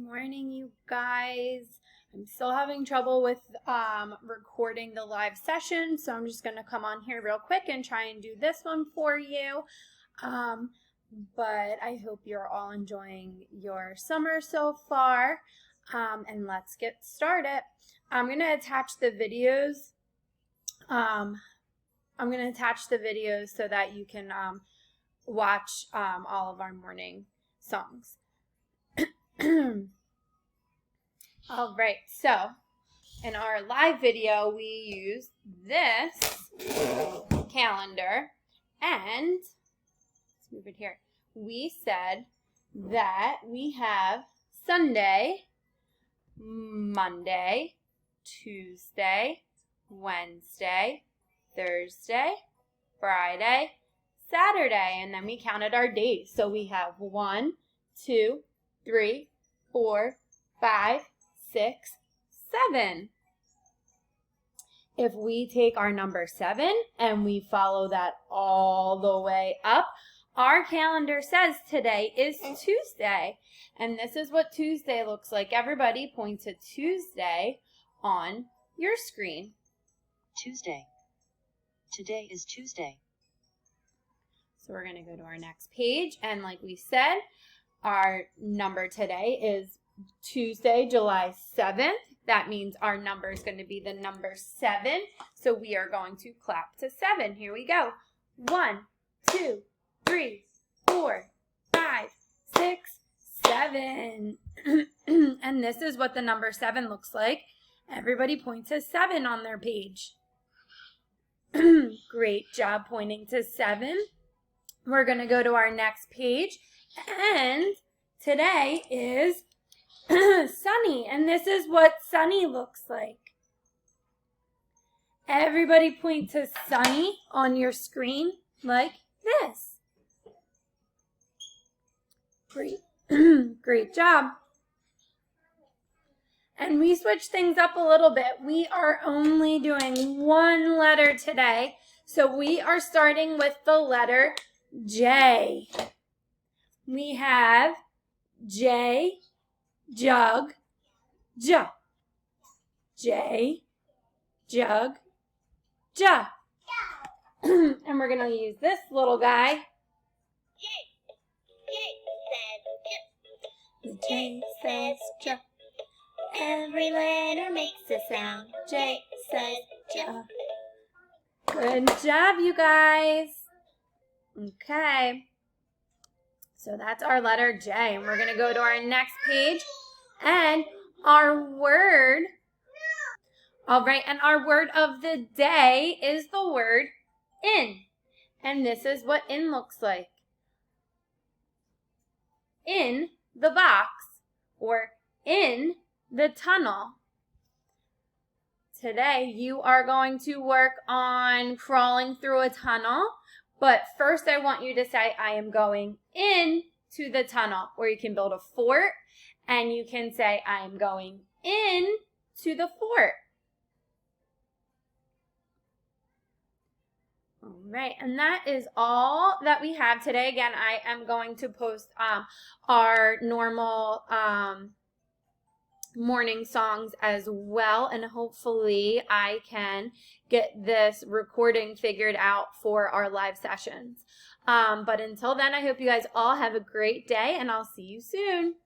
morning, you guys. I'm still having trouble with recording the live session, so I'm just going to come on here real quick and try and do this one for you. But I hope you're all enjoying your summer so far, and let's get started. I'm going to attach the videos. So that you can watch all of our morning songs. All right, so in our live video, we use this calendar, and let's move it here. We said that we have Sunday, Monday, Tuesday, Wednesday, Thursday, Friday, Saturday, and then we counted our days. So we have 1, 2, 3, 4, 5, 6, 7. If we take our number 7 and we follow that all the way up, our calendar says today is Tuesday. And this is what Tuesday looks like. Everybody point to Tuesday on your screen. Tuesday. Today is Tuesday. So we're going to go to our next page. And like we said, our number today is Tuesday, July 7th. That means our number is going to be the number 7. So we are going to clap to 7. Here we go. 1, 2, 3, 4, 5, 6, 7. And this is what the number 7 looks like. Everybody point to 7 on their page. Great job pointing to 7. We're going to go to our next page. And today is sunny. And this is what sunny looks like. Everybody point to sunny on your screen like this. Great. Great job. And we switched things up a little bit. We are only doing one letter today. So we are starting with the letter J. We have J, jug, J. J, jug, J. And we're going to use this little guy. J says J. Every letter makes a sound. J says J. Good job, you guys. Okay. So that's our letter J. And we're going to go to our next page. And our word. All right. And our word of the day is the word in. And this is what in looks like. In the box, or in the tunnel. Today you are going to work on crawling through a tunnel, but first I want you to say, I am going into the tunnel, or you can build a fort and you can say, I am going into the fort. All right, and that is all that we have today. Again, I am going to post our normal morning songs as well, and hopefully I can get this recording figured out for our live sessions. But until then, I hope you guys all have a great day, and I'll see you soon.